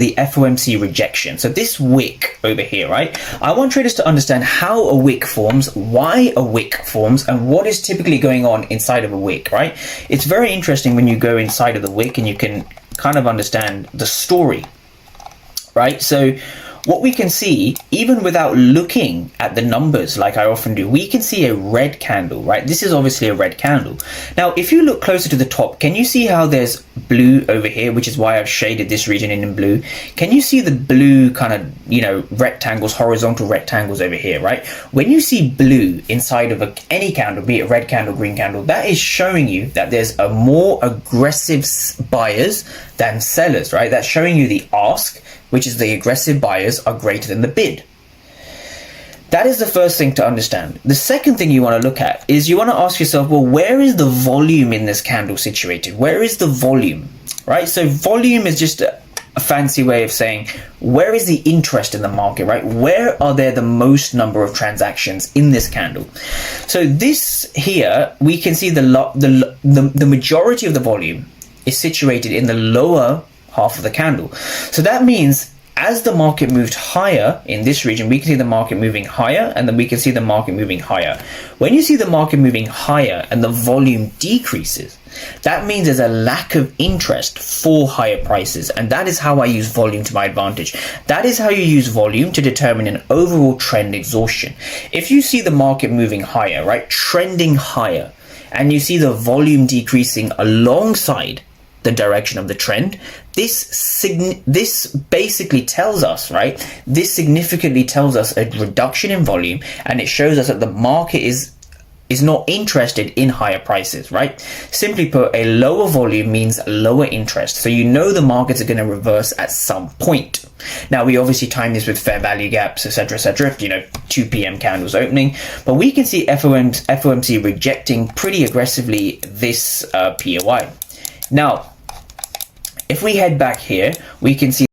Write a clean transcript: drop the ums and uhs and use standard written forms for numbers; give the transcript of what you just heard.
the FOMC rejection. So this wick over here, right? I want traders to understand how a wick forms, why a wick forms, and what is typically going on inside of a wick, right? It's very interesting when you go inside of the wick and you can kind of understand the story, right? So what we can see, even without looking at the numbers like I often do, we can see a red candle, right? This is obviously a red candle. Now, if you look closer to the top, can you see how there's blue over here, which is why I've shaded this region in blue? Can you see the blue kind of, you know, rectangles, horizontal rectangles over here, right? When you see blue inside of any candle, be it red candle, green candle, that is showing you that there's a more aggressive buyers than sellers, right? That's showing you the ask, which is the aggressive buyers are greater than the bid. That is the first thing to understand. The second thing you want to look at is you want to ask yourself, well, where is the volume in this candle situated? Where is the volume, right? So volume is just a fancy way of saying, where is the interest in the market, right? Where are there the most number of transactions in this candle? So this here, we can see the majority of the volume is situated in the lower half of the candle. So that means as the market moved higher in this region, we can see the market moving higher, and then we can see the market moving higher. When you see the market moving higher and the volume decreases, that means there's a lack of interest for higher prices, and that is how I use volume to my advantage. That is how you use volume to determine an overall trend exhaustion. If you see the market moving higher, right, trending higher, and you see the volume decreasing alongside the direction of the trend, this basically tells us, right, this significantly tells us a reduction in volume, and it shows us that the market is not interested in higher prices, right? Simply put, a lower volume means lower interest. So you know the markets are going to reverse at some point. Now, we obviously time this with fair value gaps, etc., you know, 2 p.m. candles opening, but we can see FOMC rejecting pretty aggressively this POI. Now, if we head back here, we can see